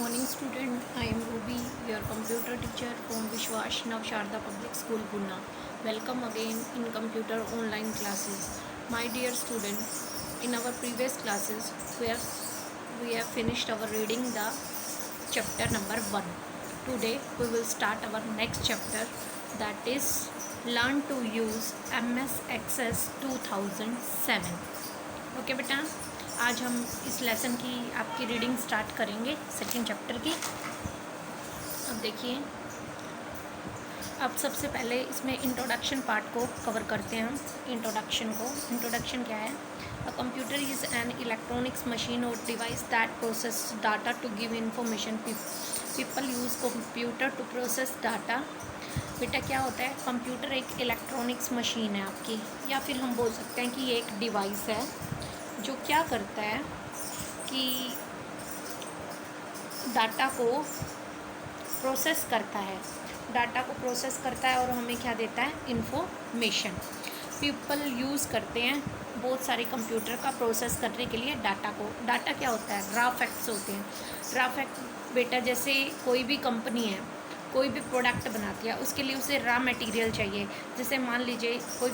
morning student. I am Ruby, your computer teacher from Vishwash Navsharda Public School, Pune. Welcome again in computer online classes. My dear student, in our previous classes, we have finished our reading the chapter number 1. Today we will start our next chapter, that is Learn to use MS Access 2007. Okay बेटा, आज हम इस lesson की आपकी reading start करेंगे second chapter की। अब देखिए, अब सबसे पहले इसमें इंट्रोडक्शन पार्ट को कवर करते हैं हम। इंट्रोडक्शन क्या है? A computer is an electronics machine और device that process data to give information. People use computer to process data. बेटा क्या होता है? कंप्यूटर एक इलेक्ट्रॉनिक्स मशीन है आपकी, या फिर हम बोल सकते हैं कि ये एक डिवाइस है जो क्या करता है कि डाटा को प्रोसेस करता है और हमें क्या देता है? इन्फॉर्मेशन। पीपल यूज़ करते हैं बहुत सारे कंप्यूटर का प्रोसेस करने के लिए डाटा को। डाटा क्या होता है? रॉ फैक्ट्स होते हैं। रॉ फैक्ट बेटा, जैसे कोई भी कंपनी है, कोई भी प्रोडक्ट बनाती है, उसके लिए उसे रॉ मटेरियल चाहिए। जैसे मान लीजिए कोई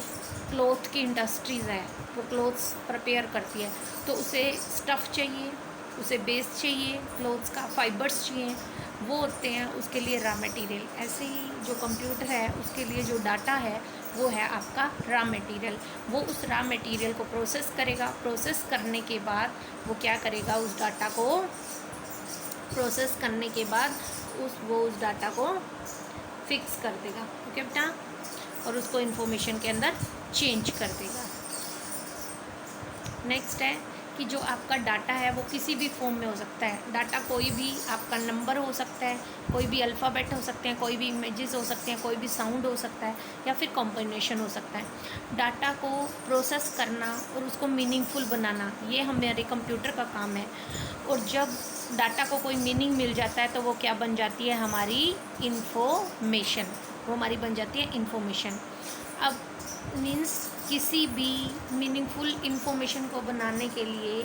क्लॉथ की इंडस्ट्रीज़ है, वो क्लोथ्स प्रिपेयर करती है, तो उसे स्टफ़ चाहिए, उसे बेस चाहिए, क्लोथ्स का फाइबर्स चाहिए, वो होते हैं उसके लिए रॉ मटेरियल। ऐसे ही जो कंप्यूटर है उसके लिए जो डाटा है वो है आपका रॉ मटेरियल। वो उस रॉ मटेरियल को प्रोसेस करेगा। प्रोसेस करने के बाद वो क्या करेगा? उस डाटा को प्रोसेस करने के बाद उस डाटा को फिक्स कर देगा, ओके बेटा, और उसको इन्फॉर्मेशन के अंदर चेंज कर देगा। नेक्स्ट है कि जो आपका डाटा है वो किसी भी फॉर्म में हो सकता है। डाटा कोई भी आपका नंबर हो सकता है, कोई भी अल्फ़ाबेट हो सकते हैं, कोई भी इमेजेस हो सकते हैं, कोई भी साउंड हो सकता है, या फिर कॉम्बिनेशन हो सकता है। डाटा को प्रोसेस करना और उसको मीनिंगफुल बनाना, ये हमारे कंप्यूटर का काम है। और जब डाटा को कोई मीनिंग मिल जाता है तो वो क्या बन जाती है? हमारी इन्फॉर्मेशन। वो हमारी बन जाती है इन्फॉर्मेशन। अब मीन्स किसी भी मीनिंगफुल इन्फॉर्मेशन को बनाने के लिए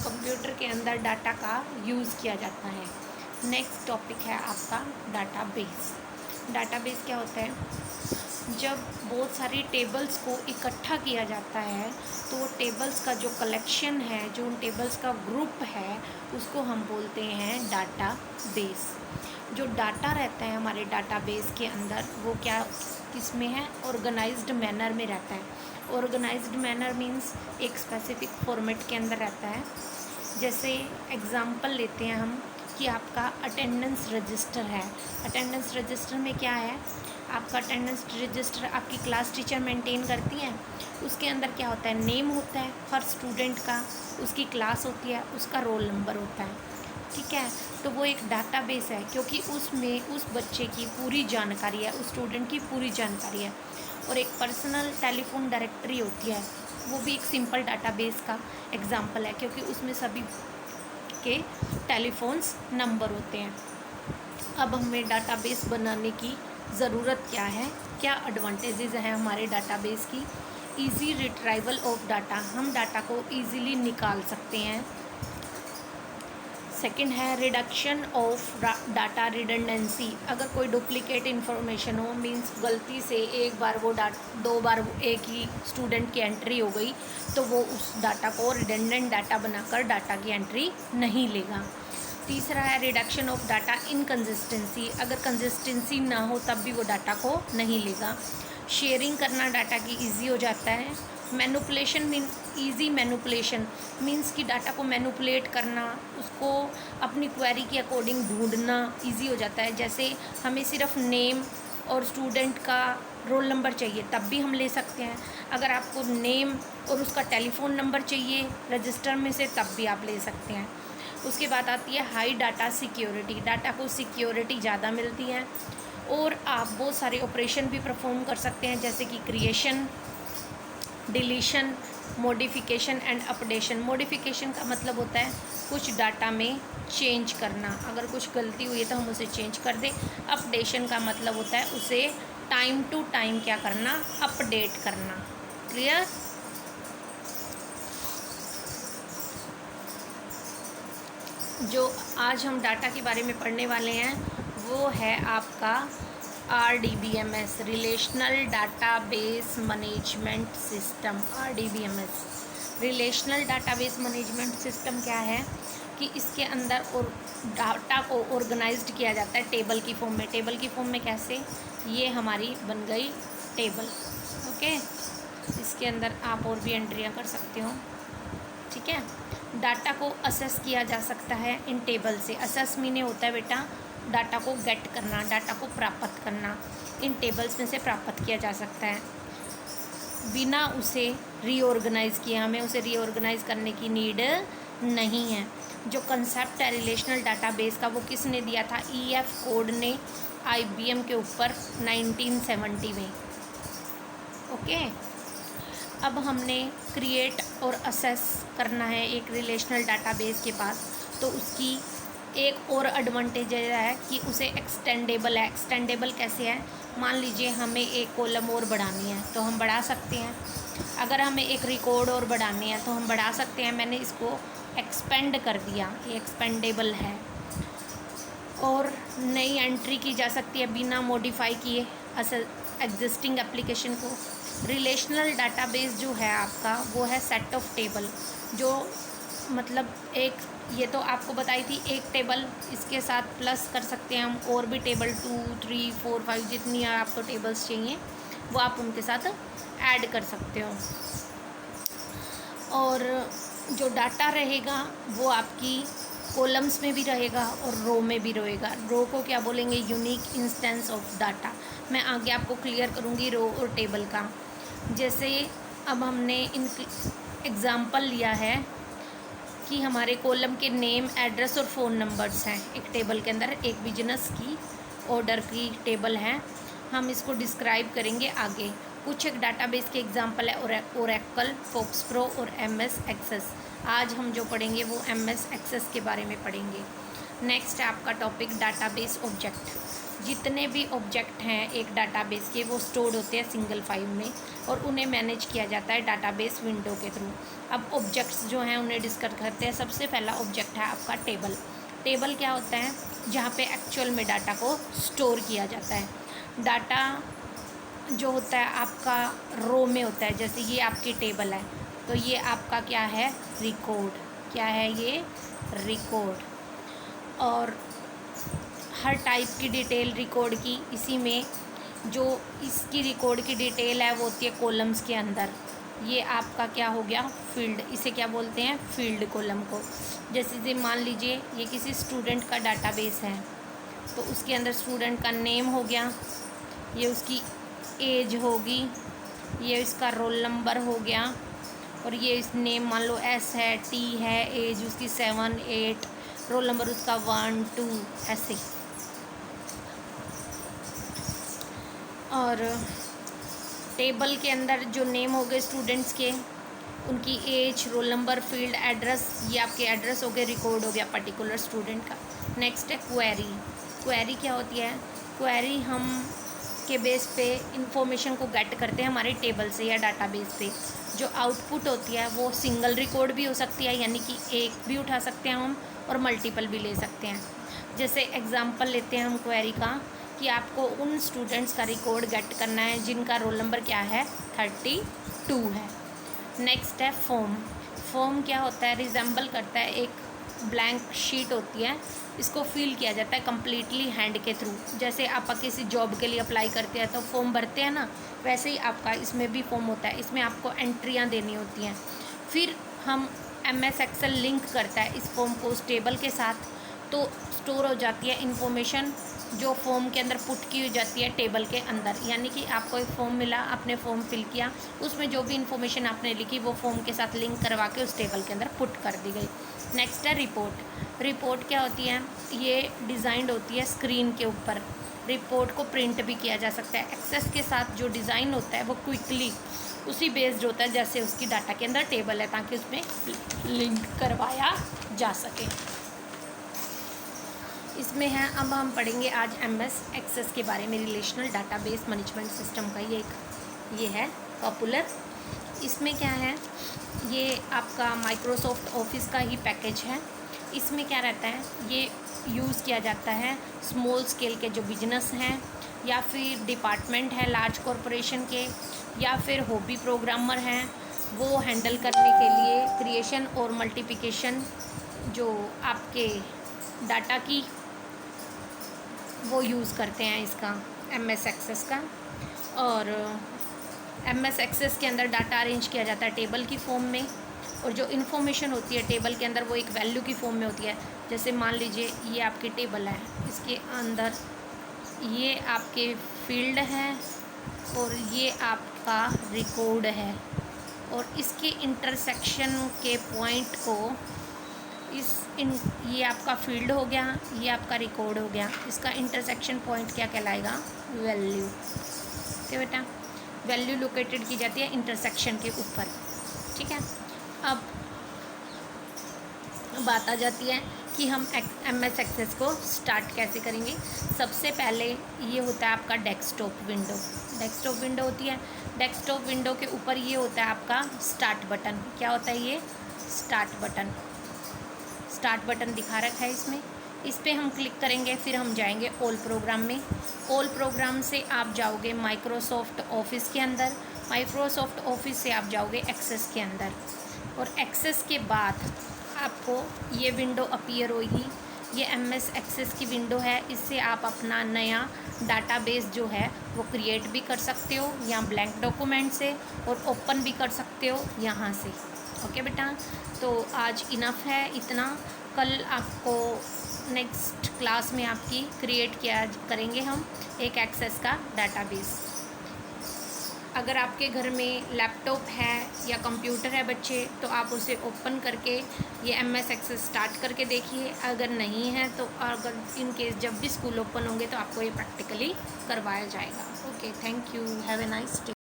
कंप्यूटर के अंदर डाटा का यूज़ किया जाता है। नेक्स्ट टॉपिक है आपका डाटाबेस। डाटाबेस क्या होता है? जब बहुत सारी टेबल्स को इकट्ठा किया जाता है तो वो टेबल्स का जो कलेक्शन है, जो उन टेबल्स का ग्रुप है, उसको हम बोलते हैं डाटाबेस। जो डाटा रहता है हमारे डाटाबेस के अंदर, वो क्या किसमें है? ऑर्गेनाइज्ड मैनर में रहता है। ऑर्गेनाइज्ड मैनर मीन्स एक स्पेसिफिक फॉर्मेट के अंदर रहता है। जैसे एग्जांपल लेते हैं हम कि आपका अटेंडेंस रजिस्टर है। अटेंडेंस रजिस्टर में क्या है? आपका अटेंडेंस रजिस्टर आपकी क्लास टीचर मेंटेन करती हैं। उसके अंदर क्या होता है? नेम होता है हर स्टूडेंट का, उसकी क्लास होती है, उसका रोल नंबर होता है, ठीक है। तो वो एक डाटाबेस है, क्योंकि उसमें उस बच्चे की पूरी जानकारी है, उस स्टूडेंट की पूरी जानकारी है। और एक पर्सनल टेलीफोन डायरेक्टरी होती है, वो भी एक सिंपल डाटाबेस का एग्जांपल है, क्योंकि उसमें सभी के टेलीफोन्स नंबर होते हैं। अब हमें डाटाबेस बनाने की ज़रूरत क्या है? क्या एडवांटेजेस हैं हमारे डाटाबेस की? इजी रिट्राइवल ऑफ डाटा, हम डाटा को इजीली निकाल सकते हैं। सेकंड है रिडक्शन ऑफ डाटा रिडंडेंसी। अगर कोई डुप्लीकेट इन्फॉर्मेशन हो, मींस गलती से एक बार वो दो बार एक ही स्टूडेंट की एंट्री हो गई, तो वो उस डाटा को रिडंडेंट डाटा बनाकर डाटा की एंट्री नहीं लेगा। तीसरा है रिडक्शन ऑफ डाटा इनकंसिस्टेंसी। अगर कंसिस्टेंसी ना हो तब भी वो डाटा को नहीं लेगा। शेयरिंग करना डाटा की ईजी हो जाता है। Manipulation mean easy manipulation means कि डाटा को मैनुपुलेट करना, उसको अपनी क्वेरी के अकॉर्डिंग ढूंढना ईजी हो जाता है। जैसे हमें सिर्फ नेम और स्टूडेंट का रोल नंबर चाहिए तब भी हम ले सकते हैं। अगर आपको नेम और उसका टेलीफोन नंबर चाहिए रजिस्टर में से, तब भी आप ले सकते हैं। उसके बाद आती है हाई डाटा सिक्योरिटी। डाटा को सिक्योरिटी ज़्यादा मिलती है और आप बहुत सारे ऑपरेशन भी परफॉर्म कर सकते हैं, जैसे कि creation, deletion, modification and updation. Modification का मतलब होता है कुछ डाटा में चेंज करना, अगर कुछ गलती हुई है तो हम उसे चेंज कर दें। अपडेशन का मतलब होता है उसे टाइम टू टाइम क्या करना? अपडेट करना। क्लियर? जो आज हम डाटा के बारे में पढ़ने वाले हैं वो है आपका RDBMS, relational database management system. RDBMS relational database management system क्या है कि इसके अंदर और डाटा को ऑर्गेनाइज्ड किया जाता है टेबल की फॉर्म में। टेबल की फॉर्म में कैसे? ये हमारी बन गई टेबल। ओके, इसके अंदर आप और भी एंट्रियाँ कर सकते हो। ठीक है, डाटा को असेस किया जा सकता है इन टेबल से। असेस मीने होता है बेटा डाटा को गेट करना, डाटा को प्राप्त करना। इन टेबल्स में से प्राप्त किया जा सकता है बिना उसे रीऑर्गेनाइज़ किए। हमें उसे रीऑर्गेनाइज़ करने की नीड नहीं है। जो कंसेप्ट है रिलेशनल डाटाबेस का वो किसने दिया था? EF कोड ने IBM के ऊपर 1970 में। ओके, अब हमने क्रिएट और असेस करना है एक रिलेशनल डाटाबेस के पास, तो उसकी एक और एडवांटेज है कि उसे एक्सटेंडेबल है। एक्सटेंडेबल कैसे है? मान लीजिए हमें एक कॉलम और बढ़ानी है तो हम बढ़ा सकते हैं। अगर हमें एक रिकॉर्ड और बढ़ानी है तो हम बढ़ा सकते हैं। मैंने इसको एक्सपेंड कर दिया, ये एक्सपेंडेबल है। और नई एंट्री की जा सकती है बिना मॉडिफाई किए एग्जिस्टिंग एप्लीकेशन को। रिलेशनल डाटाबेस जो है आपका वो है सेट ऑफ टेबल, जो मतलब एक, ये तो आपको बताई थी एक टेबल, इसके साथ प्लस कर सकते हैं हम और भी टेबल 2, 3, 4, 5 जितनी आपको टेबल्स चाहिए वो आप उनके साथ ऐड कर सकते हो। और जो डाटा रहेगा वो आपकी कॉलम्स में भी रहेगा और रो में भी रहेगा। रो को क्या बोलेंगे? Unique instance of data. मैं आगे आपको क्लियर करूँगी रो और टेबल का। जैसे अब हमने इन एग्ज़ाम्पल लिया है कि हमारे कॉलम के नेम, एड्रेस और फ़ोन नंबर्स हैं एक टेबल के अंदर। एक बिजनेस की ऑर्डर की टेबल है, हम इसको डिस्क्राइब करेंगे आगे। कुछ एक डाटाबेस के एग्जांपल है ओरेकल, फोक्सप्रो और MS एक्सेस। आज हम जो पढ़ेंगे वो MS एक्सेस के बारे में पढ़ेंगे। नेक्स्ट है आपका टॉपिक डाटाबेस ऑब्जेक्ट। जितने भी ऑब्जेक्ट हैं एक डाटाबेस के वो स्टोर्ड होते हैं सिंगल फाइल में और उन्हें मैनेज किया जाता है डाटाबेस विंडो के थ्रू। अब ऑब्जेक्ट्स जो हैं उन्हें डिस्कस करते हैं। सबसे पहला ऑब्जेक्ट है आपका टेबल। टेबल क्या होता है? जहाँ पे एक्चुअल में डाटा को स्टोर किया जाता है। डाटा जो होता है आपका रो में होता है। जैसे ये आपकी टेबल है तो ये आपका क्या है? रिकॉर्ड। क्या है ये? रिकॉर्ड। और हर टाइप की डिटेल रिकॉर्ड की इसी में, जो इसकी रिकॉर्ड की डिटेल है वो होती है कॉलम्स के अंदर। ये आपका क्या हो गया? फील्ड। इसे क्या बोलते हैं? फील्ड कॉलम को। जैसे मान लीजिए ये किसी स्टूडेंट का डाटाबेस है तो उसके अंदर स्टूडेंट का नेम हो गया, ये उसकी एज होगी, ये इसका रोल नंबर हो गया, और ये इस नेम मान लो S है, T है, एज उसकी 7, 8, रोल नंबर उसका 1, 2 ऐसे। और टेबल के अंदर जो नेम हो गए स्टूडेंट्स के, उनकी age, roll number, field, address, ये आपके एड्रेस हो गए, रिकॉर्ड हो गया पर्टिकुलर स्टूडेंट का। नेक्स्ट है क्वेरी। क्वेरी क्या होती है? क्वेरी हम के बेस पे इंफॉर्मेशन को गेट करते हैं हमारे टेबल से या डाटाबेस पे। जो आउटपुट होती है वो सिंगल रिकॉर्ड भी हो सकती है, यानी कि एक भी उठा सकते हैं हम, और मल्टीपल भी ले सकते हैं। जैसे एग्जांपल लेते हैं हम क्वेरी का कि आपको उन स्टूडेंट्स का रिकॉर्ड गेट करना है जिनका रोल नंबर क्या है? 32 है। नेक्स्ट है फॉर्म। फॉर्म क्या होता है? रिजेंबल करता है एक ब्लैंक शीट होती है, इसको फिल किया जाता है कम्प्लीटली हैंड के थ्रू। जैसे आप किसी जॉब के लिए अप्लाई करते हैं तो फॉर्म भरते हैं ना, वैसे ही आपका इसमें भी फॉर्म होता है। इसमें आपको एंट्रियाँ देनी होती हैं। फिर हम MS एक्सेल लिंक करता है इस फॉर्म को उस टेबल के साथ, तो स्टोर हो जाती है इन्फॉर्मेशन जो फॉर्म के अंदर पुट की जाती है टेबल के अंदर। यानी कि आपको एक फॉर्म मिला, आपने फॉर्म फिल किया, उसमें जो भी इन्फॉर्मेशन आपने लिखी वो फॉर्म के साथ लिंक करवा के उस टेबल के अंदर पुट कर दी गई। नेक्स्ट है रिपोर्ट। रिपोर्ट क्या होती है? ये डिज़ाइंड होती है स्क्रीन के ऊपर। रिपोर्ट को प्रिंट भी किया जा सकता है। एक्सेस के साथ जो डिज़ाइन होता है वो क्विकली उसी बेस्ड होता है जैसे उसकी डाटा के अंदर टेबल है, ताकि उसमें लिंक करवाया जा सके। इसमें है, अब हम पढ़ेंगे आज MS एक्सेस के बारे में, रिलेशनल डाटाबेस मैनेजमेंट सिस्टम का। ये है पॉपुलर। इसमें क्या है? ये आपका माइक्रोसॉफ्ट ऑफिस का ही पैकेज है। इसमें क्या रहता है, ये यूज़ किया जाता है स्मॉल स्केल के जो बिजनेस हैं या फिर डिपार्टमेंट है लार्ज कॉरपोरेशन के, या फिर हॉबी प्रोग्रामर हैं, वो हैंडल करने के लिए क्रिएशन और मल्टीप्लिकेशन जो आपके डाटा की वो यूज़ करते हैं इसका MS एक्सेस का। और MS एक्सेस के अंदर डाटा अरेंज किया जाता है टेबल की फॉर्म में, और जो इन्फॉर्मेशन होती है टेबल के अंदर वो एक वैल्यू की फॉर्म में होती है। जैसे मान लीजिए ये आपकी टेबल है, इसके अंदर ये आपके फील्ड है और ये आपका रिकॉर्ड है, और इसके इंटरसेक्शन के पॉइंट को ये आपका फील्ड हो गया, ये आपका रिकॉर्ड हो गया, इसका इंटरसेक्शन पॉइंट क्या कहलाएगा, वैल्यू। ठीक है बेटा, वैल्यू लोकेटेड की जाती है इंटरसेक्शन के ऊपर। ठीक है, अब बात आ जाती है कि हम MS एक्सेस को स्टार्ट कैसे करेंगे। सबसे पहले ये होता है आपका डेस्कटॉप विंडो। डेस्कटॉप विंडो होती है, डेस्कटॉप विंडो के ऊपर ये होता है आपका स्टार्ट बटन। क्या होता है ये, स्टार्ट बटन। स्टार्ट बटन दिखा रखा है इसमें, इस पर हम क्लिक करेंगे, फिर हम जाएंगे ऑल प्रोग्राम में। ऑल प्रोग्राम से आप जाओगे माइक्रोसॉफ्ट ऑफिस के अंदर, माइक्रोसॉफ्ट ऑफिस से आप जाओगे एक्सेस के अंदर, और एक्सेस के बाद आपको ये विंडो अपीयर होगी। ये MS एक्सेस की विंडो है, इससे आप अपना नया डाटाबेस जो है वो क्रिएट भी कर सकते हो या ब्लैंक डॉक्यूमेंट से, और ओपन भी कर सकते हो यहाँ से। ओके बेटा, तो आज इनफ है इतना। कल आपको नेक्स्ट क्लास में आपकी क्रिएट किया करेंगे हम एक एक्सेस का डाटाबेस। अगर आपके घर में लैपटॉप है या कंप्यूटर है बच्चे, तो आप उसे ओपन करके ये MS एक्सेस स्टार्ट करके देखिए। अगर नहीं है तो अगर इन केस जब भी स्कूल ओपन होंगे तो आपको ये प्रैक्टिकली करवाया जाएगा। Okay, thank you, have a nice day.